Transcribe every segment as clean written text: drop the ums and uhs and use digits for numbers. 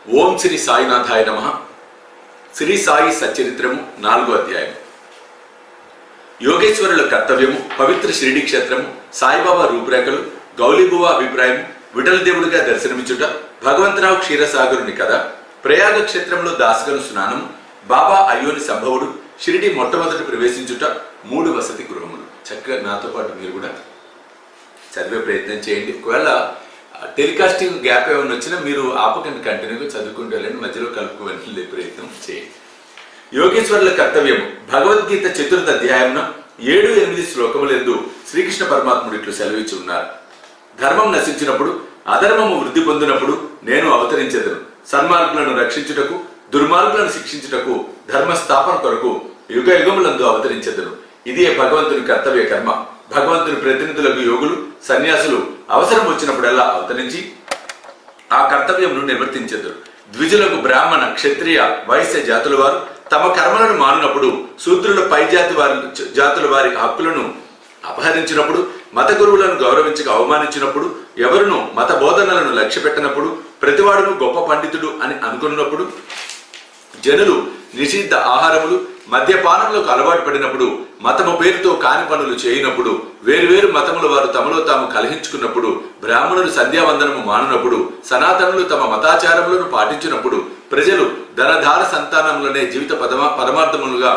ఓం శ్రీ సాయినాథాయ నమః. శ్రీ సాయి సచ్చరిత్రము 4వ అధ్యాయం. యోగేశ్వరుల కర్తవ్యము, పవిత్ర షిరిడి క్షేత్రము, సాయిబాబా రూపురేఖలు, గౌలీబువ అభిప్రాయం, విఠల దేవుడిగా దర్శనమిచ్చుట, భగవంతరావు క్షీరసాగరుని కథ, ప్రయాగ క్షేత్రంలో దాసగను స్నానము, బాబా అయ్యోని సంభవుడు, షిరిడి మొట్టమొదటి ప్రవేశించుట, 3 వసతి గృహములు. చక్కగా నాతో పాటు మీరు కూడా చదివే ప్రయత్నం చేయండి. ఒకవేళ టెలికాస్టింగ్ గ్యాప్ ఏమైనా వచ్చినా మీరు ఆపకండి, కంటిన్యూగా చదువుకుంటూ వెళ్ళండి, మధ్యలో కలుపుకు వెళ్ళే ప్రయత్నం చేయండి. యోగేశ్వరుల కర్తవ్యం. భగవద్గీత 4వ అధ్యాయంలో 7-8 శ్లోకములందు శ్రీకృష్ణ పరమాత్ముడు ఇట్లు సెలవిచ్చి ఉన్నారు. ధర్మం నశించినప్పుడు, అధర్మము వృద్ధి పొందినప్పుడు నేను అవతరించెదను. సన్మార్గులను రక్షించుటకు, దుర్మార్గులను శిక్షించుటకు, ధర్మస్థాపన కొరకు యుగ యుగములందు అవతరించెదను. ఇదే భగవంతుని కర్తవ్య కర్మ. భగవంతుని ప్రతినిధులకు యోగులు, సన్యాసులు అవసరం వచ్చినప్పుడల్లా అవతరించి ఆ కర్తవ్యంను నిర్వర్తించెదరు. ద్విజులకు బ్రాహ్మణ, క్షత్రియ, వైశ్య జాతుల వారు తమ కర్మలను మానినప్పుడు, శూద్రుల పై జాతుల వారి హక్కులను అపహరించినప్పుడు, మత గురువులను గౌరవించక అవమానించినప్పుడు, ఎవరును మత బోధనలను లక్ష్య పెట్టినప్పుడు, ప్రతివాడును గొప్ప పండితుడు అని అనుకున్నప్పుడు, జనులు నిషిద్ధ ఆహారములు, మద్యపానములకు అలవాటు పడినప్పుడు, మతము పేరుతో కాని పనులు చేయనప్పుడు, వేరువేరు మతముల వారు తమలో తాము కలహించుకున్నప్పుడు, బ్రాహ్మణులు సంధ్యావందనము మానునప్పుడు, సనాతనులు తమ మతాచారములను పాటించినప్పుడు, ప్రజలు ధనధార సంతానములనే జీవిత పరమార్థములుగా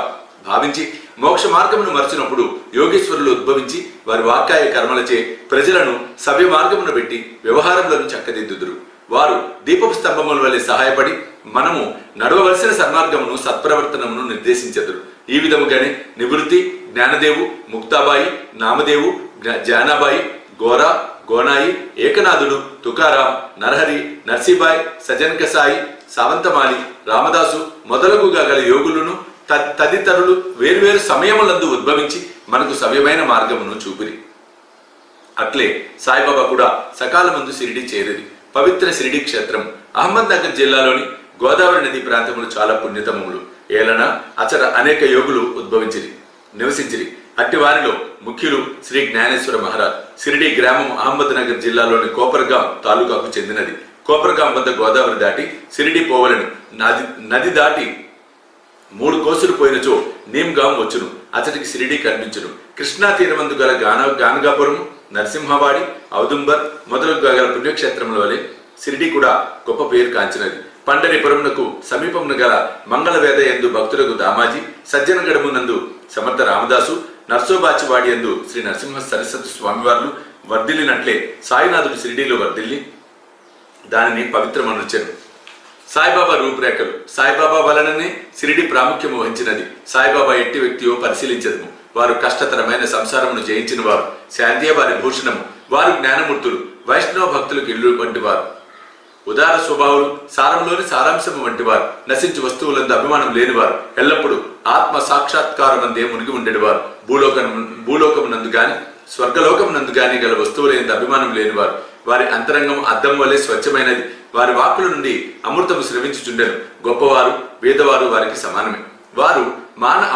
భావించి మోక్ష మార్గమును మరచినప్పుడు, యోగేశ్వరులు ఉద్భవించి వారి వాక్కాయ కర్మలచే ప్రజలను సవ్య మార్గమును పెట్టి వ్యవహారములను చక్కదిద్దుదురు. వారు దీపపు స్తంభముల వలె సహాయపడి మనము నడవవలసిన సన్మార్గమును, సత్ప్రవర్తనమును నిర్దేశించెదరు. ఈ విధముగానే నివృత్తి, జ్ఞానదేవు, ముక్తాబాయి, నామదేవు, జానాబాయి, గోరా, గోనాయి, ఏకనాథుడు, తుకారాం, నరహరి, నర్సీబాయ్, సజన్కసాయి, సావంతమాలి, రామదాసు మొదలగుగా గల యోగులను తదితరులు వేర్వేరు సమయములందు ఉద్భవించి మనకు సవ్యమైన మార్గమును చూపిరి. అట్లే సాయిబాబా కూడా సకాలమందు షిరిడి చేరేది. పవిత్ర షిరిడి క్షేత్రం అహ్మద్ నగర్ జిల్లాలోని గోదావరి నది ప్రాంతములు చాలా పుణ్యతమములు. ఏలన అచట అనేక యోగులు ఉద్భవించిరి, నివసించిరి. అట్టి వారిలో ముఖ్యులు శ్రీ జ్ఞానేశ్వర మహారాజ్. షిరిడి గ్రామం అహ్మద్ నగర్ జిల్లాలోని కోపర్గాం తాలూకాకు చెందినది. కోపర్గాం వద్ద గోదావరి దాటి షిరిడి పోవలను. నది దాటి 3 కోసులు పోయినచో నీమ్గాం వచ్చును. అతడికి షిరిడి కనిపించును. కృష్ణా తీరమందు గల గానగాపురము, నరసింహవాడి, ఔదుంబర్ మొదలగు గల పుణ్యక్షేత్రముల వలె షిరిడి కూడా గొప్ప పేరు కాంచినది. పండరిపురమునకు సమీపమున గల మంగళవేద యందు భక్తులకు దామాజీ, సజ్జనగడమునందు సమర్థ రామదాసు, నర్సోబాచివాడి యందు శ్రీ నరసింహ సరస్వతి స్వామివార్లు వర్ధిల్లినట్లే సాయినాథుడు షిరిడిలో వర్ధిల్లి దానిని పవిత్రమనుచెను. సాయిబాబా రూపురేఖలు. సాయిబాబా వలననే షిరిడి ప్రాముఖ్యము వహించినది. సాయిబాబా ఎట్టి వ్యక్తియో పరిశీలించదము. వారు కష్టతరమైన సంసారమును జయించిన వారు. శాంతియే వారి భూషణము. వారు జ్ఞానమూర్తులు, వైష్ణవ భక్తులకు ఇల్లు వంటి వారు. ఉదార స్వభావులు, సారంలోని సారాంశము వంటి వారు. నశించు వస్తువులందు అభిమానం లేనివారు. ఎల్లప్పుడూ ఆత్మ సాక్షాత్కారమందే మునిగి ఉండేవారు. భూలోకమునందు గాని స్వర్గలోకమునందు గాని గల వస్తువులందు అభిమానం లేనివారు. వారి అంతరంగం అద్దం వలె స్వచ్ఛమైనది. వారి వాక్కుల నుండి అమృతము స్రవించుచుండెను. గొప్పవారు, పేదవారు వారికి సమానమే. వారు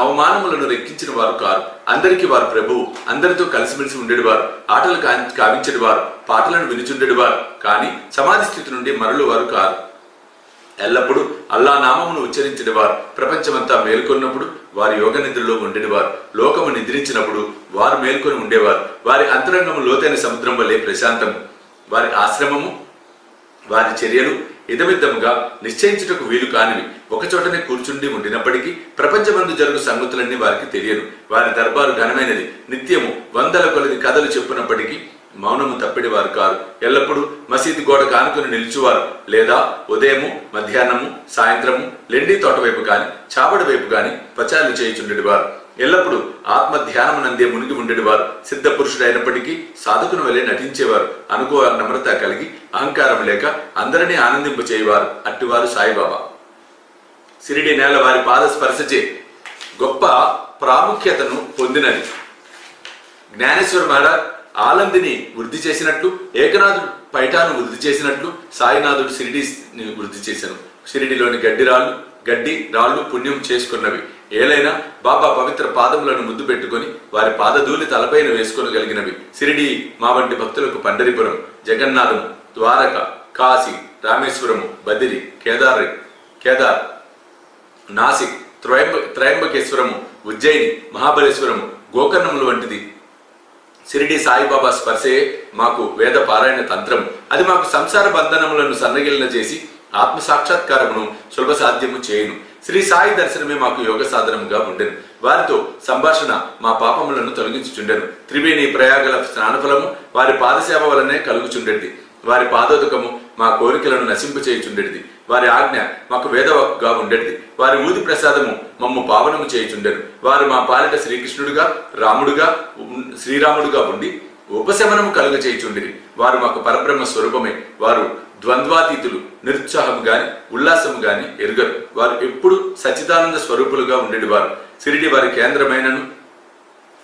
అవమానములను రెక్కించిన వారు కారు. అందరికీ వారు ప్రభువు. అందరితో కలిసిమెలిసి ఉండేవారు. ఆటలు కావించేవారు, పాటలను వినుచుండేవారు. కానీ సమాధి స్థితి నుండి మరలు వారు కారు. ఎల్లప్పుడూ అల్లా నామమును ఉచ్చరించేవారు. ప్రపంచమంతా మేల్కొన్నప్పుడు వారి యోగ నిద్రలో ఉండేవారు. లోకము నిద్రించినప్పుడు వారు మేల్కొని ఉండేవారు. వారి అంతరంగము లోతైన సముద్రం వల్లే ప్రశాంతము. వారి ఆశ్రమము, వారి చర్యలు ఇదమిద్దముగా నిశ్చయించుటకు వీలు కానివి. ఒకచోటనే కూర్చుండి ఉండినప్పటికీ ప్రపంచమందు జరుగు సంగతులన్నీ వారికి తెలియను. వారి దర్బారు ఘనమైనది. నిత్యము 100 కొలది కథలు చెప్పునప్పటికీ మౌనము తప్పిడివారు కారు. ఎల్లప్పుడూ మసీదు గోడ కానుకొని నిలుచువారు. లేదా ఉదయము, మధ్యాహ్నము, సాయంత్రము లెండి తోట వైపు కాని, చావడి వైపు కాని పచారులు చేయుచుండేవారు. ఎల్లప్పుడూ ఆత్మ ధ్యానమునందే మునిగి ఉండేవారు. సిద్ధ పురుషుడైనప్పటికీ సాధకుని వలె నటించేవారు. అనుకో నమ్రత కలిగి అహంకారం లేక అందరినీ ఆనందింప చేయవారు. అట్టివారు సాయిబాబా. షిరిడి నేల వారి పాద స్పర్శచే గొప్ప ప్రాముఖ్యతను పొందినది. జ్ఞానేశ్వర మహారాజ్ ఆలందిని వృద్ధి చేసినట్లు, ఏకనాథుడు పైటాను వృద్ధి చేసినట్లు సాయినాథుడు షిరిడిని వృద్ధి చేశాను. షిరిడిలోని గడ్డి రాళ్లు పుణ్యం చేసుకున్నవి. ఏలైనా బాబా పవిత్ర పాదములను ముద్దు పెట్టుకుని వారి పాదధూళి తలపైన వేసుకొనగలిగినవి. షిరిడి మా వంటి భక్తులకు పండరిపురం, జగన్నాథం, ద్వారక, కాశీ, రామేశ్వరము, బదిరి, కేదార్, నాసిక్, త్రయంబకేశ్వరము, ఉజ్జయిని, మహాబలేశ్వరము, గోకర్ణములు వంటిది షిరిడి సాయిబాబా స్పర్శే మాకు వేద పారాయణ తంత్రం. అది మాకు సంసార బంధనములను సన్నగిలిన చేసి ఆత్మ సాక్షాత్కారమును సులభ సాధ్యము చేయును. శ్రీ సాయి దర్శనమే మాకు యోగ సాధనముగా ఉండెను. వారితో సంభాషణ మా పాపములను తొలగించుచుండెను. త్రివేణి ప్రయాగల స్నానఫలము వారి పాదసేవ వలనే కలుగుచుండెది. వారి పాదోదకము మా కోరికలను నశింపచేయుచుండెది. వారి ఆజ్ఞ మాకు వేదవాక్కుగా ఉండేది. వారి ఊది ప్రసాదము మమ్ము పావనము చేయుచుండెను. వారు మా పాలిట శ్రీకృష్ణుడుగా, శ్రీరాముడుగా ఉండి ఉపశమనము కలుగ చేయుచుండిరి. వారు మాకు పరబ్రహ్మ స్వరూపమే. వారు ద్వంద్వాతీతులు, నిరుత్సాహము గాని ఉల్లాసము గాని ఎరుగరు. వారు ఎప్పుడు సచ్చిదానంద స్వరూపులుగా ఉండేది. వారు షిరిడి వారి కేంద్రమైనను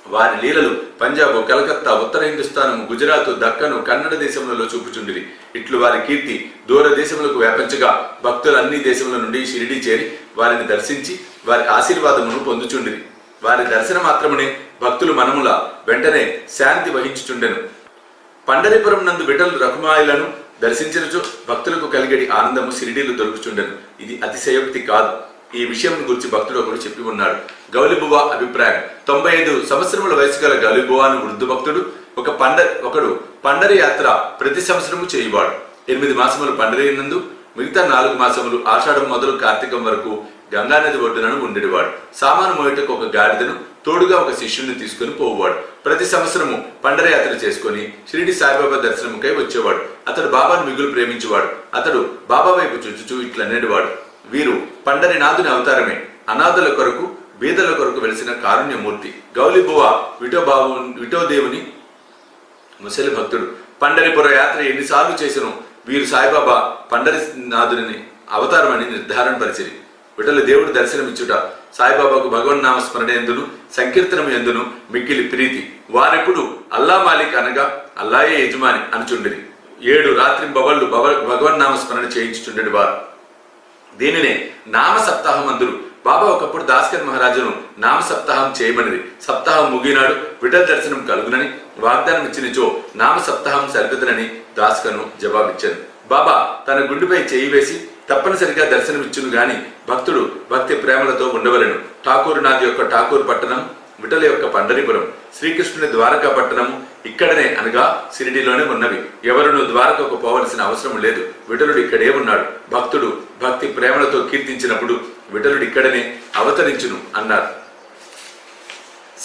వారి లీలలు పంజాబు, కలకత్తా, ఉత్తర హిందుస్థానము, గుజరాత్, దక్కను, కన్నడ దేశములలో చూపుచుండిరి. ఇట్లు వారి కీర్తి దూర దేశములకు వ్యాపించగా భక్తులు అన్ని దేశముల నుండి షిరిడి చేరి వారిని దర్శించి వారి ఆశీర్వాదమును పొందుచుండిరి. వారి దర్శన మాత్రమునే భక్తులు మనముల వెంటనే శాంతి వహించుచుండెను. పండరిపురం నందు విఠల్ రకుమాయిలను దర్శించినచో భక్తులకు కలిగడి ఆనందము షిరిడీలు దొరుకుచుండెను. ఇది అతిశయోక్తి కాదు. ఈ విషయం గురించి భక్తుడు ఒకడు చెప్పి ఉన్నాడు. గౌలిబువా అభిప్రాయం. 95 సంవత్సరముల వయసు గల గౌలిబువాను వృద్ధు భక్తుడు ఒకడు పండరి యాత్ర ప్రతి సంవత్సరము చేయువాడు. 8 మాసములు పండరి నందు, మిగతా 4 మాసములు ఆషాఢం మొదలు కార్తీకం వరకు గంగానది ఒడ్డునను ఉండేవాడు. సామాను మోయటకు ఒక గాడిదను, తోడుగా ఒక శిష్యుని తీసుకుని పోవాడు. ప్రతి సంవత్సరము పండర యాత్ర చేసుకుని షిరిడి సాయిబాబా దర్శనముకై వచ్చేవాడు. అతడు బాబాను మిగులు ప్రేమించేవాడు. అతడు బాబా వైపు చూచుచూ ఇట్లనేవాడు: వీరు పండరి నాథుని అవతారమే. అనాథుల కొరకు, బీదల కొరకు వెలిసిన కారుణ్యమూర్తి. గౌలిబువా విఠోదేవుని ముసలి భక్తుడు. పండరిపుర యాత్ర ఎన్నిసార్లు చేసినో వీరు సాయిబాబా పండరి నాథుని అవతారమని నిర్ధారణ పరిచిరి. విఠల దేవుడు దర్శనమిచ్చుట సాయిబాబాకు భగవన్నామ స్మరణ ఎందును, సంకీర్తనము ఎందును మిక్కిలి ప్రీతి. వారెప్పుడు అల్లా మాలిక్ అనగా అల్లాయే యజమాని అనుచుండిరి. 7 రాత్రింబవళ్ళు భగవన్నామ స్మరణ చేయించుచుండెడి వారు. దీనినే నామ సప్తాహం అందురు. బాబా ఒకప్పుడు దాస్కర్ మహారాజును నామ సప్తాహం చేయమనిది. సప్తాహం ముగినాడు విఠల్ దర్శనం కలుగునని వాగ్దానం ఇచ్చినచో నామ సప్తాహం సరిగదునని దాస్కర్ను జవాబిచ్చాను. బాబా తన గుండెపై చేయి వేసి తప్పనిసరిగా దర్శనమిచ్చును గాని భక్తుడు భక్తి ప్రేమలతో ఉండవలెను. ఠాకూరునాథ్ యొక్క ఠాకూర్ పట్టణం, విఠల యొక్క పండరిపురం, శ్రీకృష్ణుని ద్వారకా పట్టణము ఇక్కడనే అనగా షిరిడిలోనే ఉన్నవి. ఎవరును ద్వారకకు పోవలసిన అవసరం లేదు. విఠలుడు ఇక్కడే ఉన్నాడు. భక్తుడు భక్తి ప్రేమలతో కీర్తించినప్పుడు విఠలుడు ఇక్కడనే అవతరించును అన్నారు.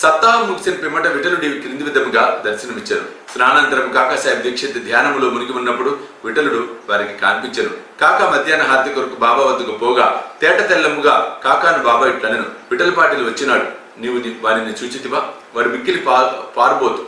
సప్తాహం ముగిసిన పిమ్మట విఠలుడి క్రింది విధముగా దర్శనమిచ్చారు. స్నానాంతరం కాకాసాహెబ్ దీక్షిత్ ధ్యానములో మునిగి ఉన్నప్పుడు విఠలుడు వారికి కనిపించను. కాకా మధ్యాహ్న హారతి కొరకు బాబా వద్దకు పోగా తేట తెల్లముగా కాకాను బాబా ఇట్లనెను: విఠల పాటిలు వచ్చినాడు, నీవు వానిని చూచితివా? వాడు మిక్కిలి పారుబోతు,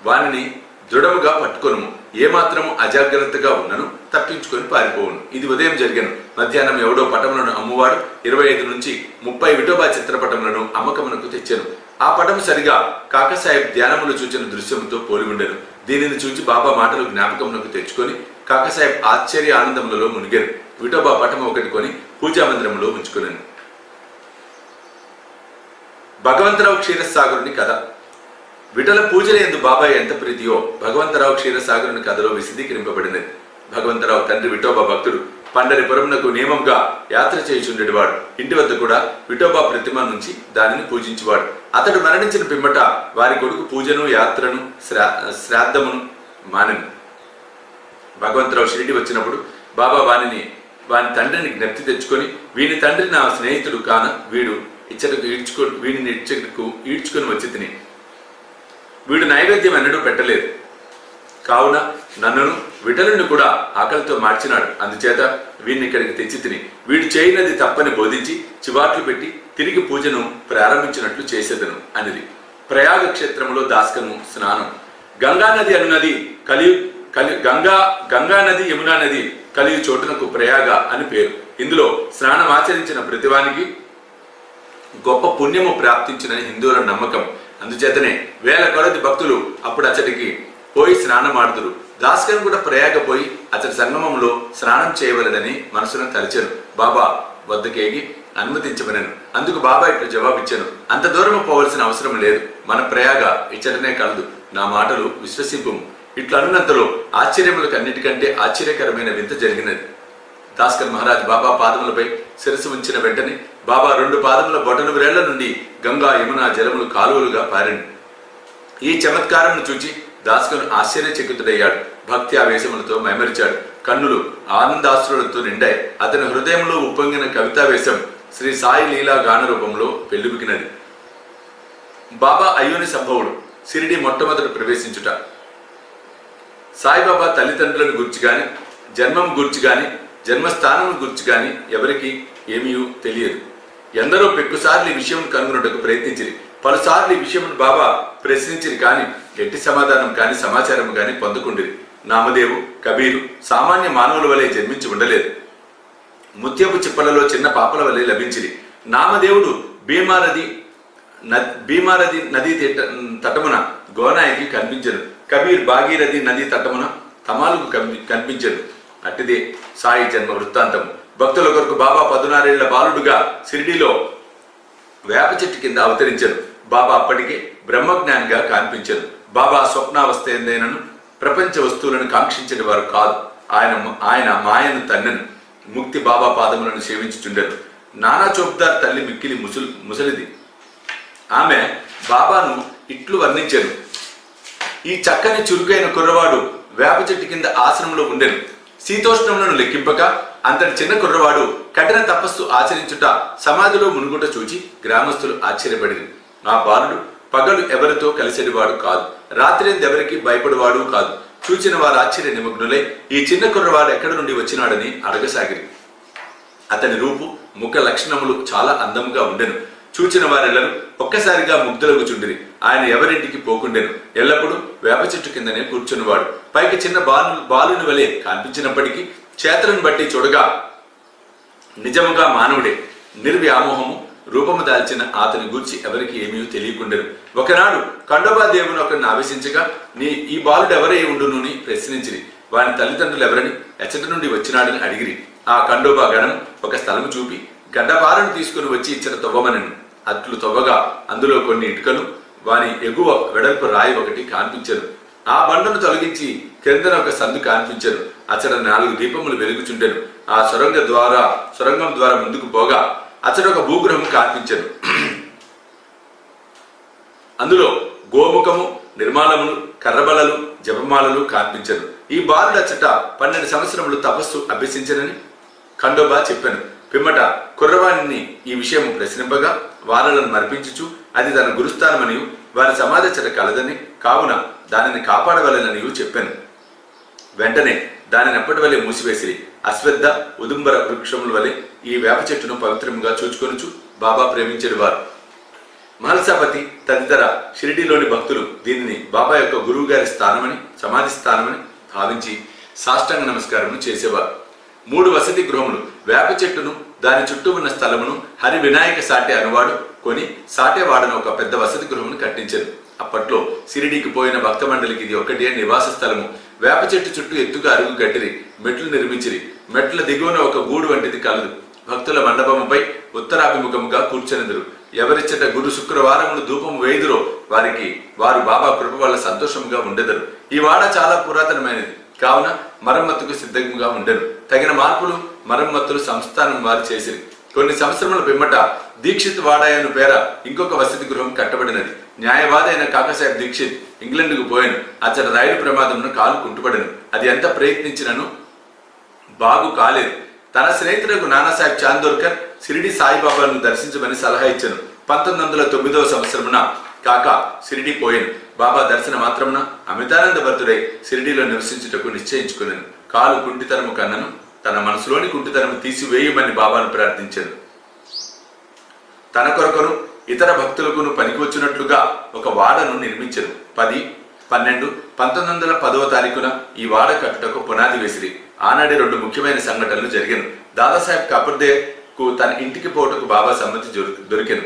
వానిని దృఢముగా పట్టుకొనుము. ఏమాత్రము అజాగ్రత్తగా ఉన్నను తప్పించుకొని పారిపోవును. ఇది ఉదయం జరిగాను. మధ్యాహ్నం ఎవడో పటములను అమ్మువాడు 25 నుంచి 30 విఠోబా చిత్రపటములను అమ్మకమునకు తెచ్చాను. ఆ పటము సరిగా కాకాసాహెబ్ ధ్యానములు చూచిన దృశ్యముతో పోలి ఉండెను. దీనిని చూచి బాబా మాటలు జ్ఞాపకమునకు తెచ్చుకొని కాకాసాహెబ్ ఆశ్చర్య ఆనందములలో మునిగారు. విఠోబా పటము ఒకటి కొని పూజా మందిరములో ఉంచుకున్నాను. భగవంతరావు క్షీరసాగరుని కథ. విఠల పూజల యందు బాబా ఎంత ప్రీతియో భగవంతరావు క్షీరసాగరుని కథలో విశదీకరింపబడినది. భగవంతరావు తండ్రి విఠోబా భక్తుడు. పండరిపురంనకు నియమంగా యాత్ర చేయుచుండేవాడు. ఇంటి వద్ద కూడా విఠోబా ప్రతిమ నుంచి దానిని పూజించేవాడు. అతడు మరణించిన పిమ్మట వారి కొడుకు పూజను, యాత్రను, శ్రాద్ధమును మానెను. భగవంతరావు షిరిడి వచ్చినప్పుడు బాబా వాని తండ్రిని జ్ఞప్తి తెచ్చుకొని, వీని తండ్రి నా స్నేహితుడు కాన వీడిని ఇచ్చటకు ఈడ్చుకొని వచ్చి తిని, వీడు నైవేద్యం ఎన్నడూ పెట్టలేదు కావున నన్నును విఠలుని కూడా ఆకలితో మార్చినాడు. అందుచేత వీడిని ఇక్కడికి తెచ్చి తిని వీడు చేయనది తప్పని బోధించి చివాట్లు పెట్టి తిరిగి పూజను ప్రారంభించినట్లు చేసేదను అనిది. ప్రయాగ క్షేత్రంలో దాస్కను స్నానం. గంగానది అనునది గంగానది యమునా నది కలియు చోటునకు ప్రయాగ అని పేరు. ఇందులో స్నానం ఆచరించిన ప్రతివానికి గొప్ప పుణ్యము ప్రాప్తించినని హిందువుల నమ్మకం. అందుచేతనే వేల కొలది భక్తులు అప్పుడు అతడికి పోయి స్నానం ఆడుతురు. దాస్కర్ కూడా ప్రయాగ పోయి అతడి సంగమంలో స్నానం చేయవలదని మనసును తలిచాను. బాబా వద్దకేగి అనుమతించమనను. అందుకు బాబా ఇట్లు జవాబిచ్చాను: అంత దూరం పోవలసిన అవసరం లేదు. మన ప్రయాగ ఇచ్చటనే కలదు. నా మాటలు విశ్వసింపు. ఇట్లా అనున్నంతలో ఆశ్చర్యములకు అన్నిటికంటే ఆశ్చర్యకరమైన వింత జరిగినది. దాస్కర్ మహారాజ్ బాబా పాదములపై శిరస్సు ఉంచిన వెంటనే బాబా 2 పాదముల బొటను వ్రేళ్ల నుండి గంగా యమున జలములు కాలువలుగా పారింది. ఈ చమత్కారంను చూచి దాస్కర్ ఆశ్చర్యచకితుడయ్యాడు. భక్తి ఆవేశములతో మైమరిచాడు. కన్నులు ఆనందాశ్రులతో నిండాయి. అతని హృదయంలో ఉప్పొంగిన కవితావేశం శ్రీ సాయి లీలా గాన రూపంలో పెళ్లిబుకినది. బాబా అయ్యోని సంభవుడు షిరిడి మొట్టమొదట ప్రవేశించుట. సాయిబాబా తల్లిదండ్రులను గురించి గాని, జన్మం గురించి గాని, జన్మస్థానం గురించి గాని ఎవరికి ఏమీ తెలియదు. ఎందరో పెక్కుసార్లు ఈ విషయం కనుగొనుటకు ప్రయత్నించిరి. పలుసార్లు ఈ విషయం బాబా ప్రశ్నించిరి కానీ ఎట్టి సమాధానం కాని సమాచారం కాని పొందకుండిరి. నామదేవు, కబీరు సామాన్య మానవుల వలె జన్మించి ఉండలేదు. ముత్యపు చిప్పలలో చిన్న పాపల వలె లభించిరి. నామదేవుడు భీమారథి నదీ తటమున గోనాయికి కనిపించను. కబీర్ భాగీరథి నదీ తటమున తమాలకు కనిపించను. అట్టిదే సాయి జన్మ వృత్తాంతం. భక్తుల కొరకు బాబా 16 ఏళ్ల బాలుడుగా షిరిడీలో వేప చెట్టు కింద అవతరించను. బాబా అప్పటికే బ్రహ్మజ్ఞానిగా కనిపించను. బాబా స్వప్నావస్థ ఎందైనను ప్రపంచ వస్తువులను కాంక్షించిన వారు కాదు. ఆయన మాయను తన్నను. ముక్తి బాబా పాదములను సేవించుచుండెను. నానా చౌక్దార్ తల్లి మిక్కిలి ముసలిది. ఆమె బాబాను ఇట్లు వర్ణించెను. ఈ చక్కని చురుకైన కుర్రవాడు వేప చెట్టు కింద ఆశ్రమంలో ఉండెను. శీతోష్ణములను లెక్కింపక అంతటి చిన్న కుర్రవాడు కఠిన తపస్సు ఆచరించుట, సమాధిలో మునుగుట చూచి గ్రామస్తులు ఆశ్చర్యపడింది. ఆ బాలుడు పగలు ఎవరితో కలిసేవాడు కాదు, రాత్రి ఎవరికి భయపడేవాడు కాదు. చూచిన వారు ఆశ్చర్య నిమగ్నులై ఈ చిన్న కుర్రవాడు ఎక్కడి నుండి వచ్చినాడని అడగసాగిరి. అతని రూపు, ముఖ లక్షణములు చాలా అందంగా ఉండెను. చూచిన వారెల్లరూ ఒక్కసారిగా ముగ్ధులకు చుండిరి. ఆయన ఎవరింటికి పోకుండెను. ఎల్లప్పుడూ వేప చెట్టు కిందనే కూర్చునివాడు. పైకి చిన్న బాలుని వలె కనిపించినప్పటికీ చేతలను బట్టి చూడగా నిజముగా మానవుడే. నిర్వ్యామోహము రూపము దాల్చిన అతని గూర్చి ఎవరికి ఏమీ తెలియకుండెను. ఒకనాడు ఖండోబా దేవుని ఒకరిని ఆవేశించగా ఈ బాలుడు ఎవరై ఉండునని ప్రశ్నించిరి. వాని తల్లిదండ్రులు ఎవరని, ఎచ్చటి నుండి వచ్చినాడని అడిగిరి. ఆ ఖండోబా గణం ఒక స్థలము చూపి గడ్డపారను తీసుకుని వచ్చి ఇచ్చిన తవ్వమనను. అట్లు తవ్వగా అందులో కొన్ని ఇటుకలు, వాని ఎగువ వెడల్పు రాయి ఒకటి కాన్పించను. ఆ బండను తొలగించి క్రిందన ఒక సందు కాన్పించను. అచట 4 దీపములు వెలుగుచుండెను. ఆ సొరంగం ద్వారా ముందుకు పోగా అచట ఒక భూగృహం కాన్పించను. అందులో గోముఖము, నిర్మాలములు, కర్రబలలు, జపమాలలు కాన్పించను. ఈ బాలుడు అచట 12 సంవత్సరములు తపస్సు అభ్యసించనని ఖండోబా చెప్పాను. పిమ్మట కుర్రవాణిని ఈ విషయం ప్రశ్నింపగా వారలను మర్పించుచు అది తన గురుస్థానమని, వారి సమాధచట కలదని, కావున దానిని కాపాడవలెనని చెప్పాను. వెంటనే దానిని ఎప్పటి వలె మూసివేసిరి. అశ్వద్ధ, ఉదుంబర వృక్షముల వలె ఈ వేప చెట్టును పవిత్రముగా చూచుకొనుచు బాబా ప్రేమించడు వారు. మహల్సాపతి తదితర షిరిడీలోని భక్తులు దీనిని బాబా యొక్క గురువు గారి స్థానమని, సమాధి స్థానమని భావించి సాష్టాంగ నమస్కారమును చేసేవారు. 3 వసతి గృహములు, వేప చెట్టును, దాని చుట్టూ ఉన్న స్థలమును హరి వినాయక సాటే అనువాడు కొని సాటేవాడను ఒక పెద్ద వసతి గృహమును కట్టించారు. అప్పట్లో షిరిడీకి పోయిన భక్త మండలికి ఇది ఒక్కటే నివాస స్థలము. వేప చెట్టు చుట్టూ ఎత్తుగా అరుగు కట్టిరి, మెట్లు నిర్మించిరి. మెట్ల దిగువన ఒక గూడు వంటిది కలదు. భక్తుల మండపముపై ఉత్తరాభిముఖముగా కూర్చొనిదురు. ఎవరిచ్చట గురు శుక్రవారములు ధూపము వేయుదురో వారు బాబా కృప వల్ల సంతోషముగా ఉండెదరు. ఈ వాడ చాలా పురాతనమైనది కావున మరమ్మతుకు సిద్ధంగా ఉండెను. తగిన మార్పులు, మరమ్మతులు సంస్థానం వారు చేసిరి. కొన్ని సంవత్సరముల పిమ్మట దీక్షిత్ వాడాయను పేర ఇంకొక వసతి గృహం కట్టబడినది. న్యాయవాది అయిన కాకాసాహెబ్ దీక్షిత్ ఇంగ్లాండ్కు పోయాను. అతడు రైలు ప్రమాదంలో కాలు కుంటుపడను. అది ఎంత ప్రయత్నించినను బాగు కాలేదు. తన స్నేహితులకు నానాసాహెబ్ చాందోర్కర్ షిరిడి సాయిబాబాను దర్శించమని సలహా ఇచ్చాను. 1909వ సంవత్సరమున కాక షిరిడి పోయాను. బాబా దర్శన మాత్రమున అమితానంద భక్తుడై షిరిడీలో నివసించుటకు నిశ్చయించుకున్నాను. కాలు కుంటితనము కన్నను. తన మనసులోని కుంటితనము తీసివేయమని బాబాను ప్రార్థించాను. తన కొరకును ఇతర భక్తులకును పనికివచ్చినట్లుగా ఒక వాడను నిర్మించను. 10/12/1910వ తారీఖున ఈ వాడ కట్టుటకు పునాది వేసిరి. ఆనాడే 2 ముఖ్యమైన సంఘటనలు జరిగాను. దాదాసాహెబ్ కపర్దేకు తన ఇంటికి పోటుకు బాబా సమ్మతి దొరికెను.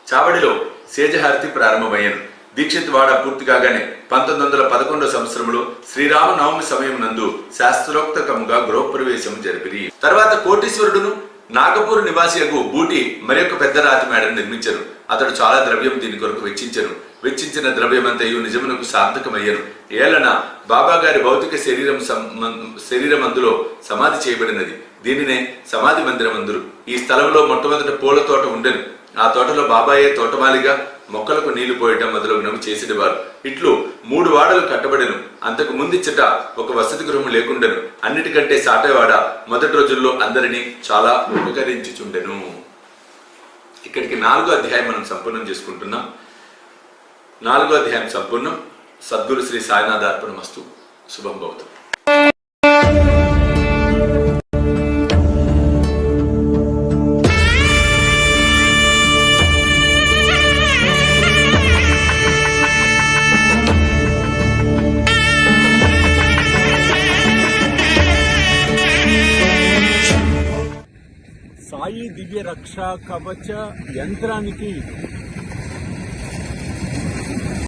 చావడిలో సేజహారతి ప్రారంభమయ్యాను. దీక్షిత్ వాడ పూర్తి కాగానే 1911వ సంవత్సరంలో శ్రీరామ నవమి సమయం నందు శాస్త్రోక్తకముగా గృహప్రవేశం జరిపిరి. తర్వాత కోటీశ్వరుడును నాగపూర్ నివాసియకు బూటి మరొక పెద్ద రాతి మేడను నిర్మించరు. అతడు చాలా ద్రవ్యం దీని కొరకు వెచ్చించను. వెచ్చించిన ద్రవ్యమంతయు నిజమునకు సార్థకమయ్యను. ఏలన బాబా గారి భౌతిక శరీరం అందులో సమాధి చేయబడినది. దీనినే సమాధి మందిరం అందురు. ఈ స్థలంలో మొట్టమొదట పూల తోట ఉండెను. ఆ తోటలో బాబాయే తోటమాలిగా మొక్కలకు నీళ్లు పోయటం మొదలగునవి చేసేవారు. ఇట్లు 3 వాడలు కట్టబడెను. అంతకు ముందిచ్చట ఒక వసతి గృహం లేకుండెను. అన్నిటికంటే సాటేవాడ మొదటి రోజుల్లో అందరినీ చాలా ఉపకరించుచుండెను. ఇక్కడికి 4వ అధ్యాయం మనం సంపూర్ణం చేసుకుంటున్నాం. 4వ అధ్యాయం సంపూర్ణం. సద్గురు శ్రీ సాయినాథ అర్పణమస్తు. శుభం భవతు. సాయి దివ్య రక్షా కవచ యంత్రానికి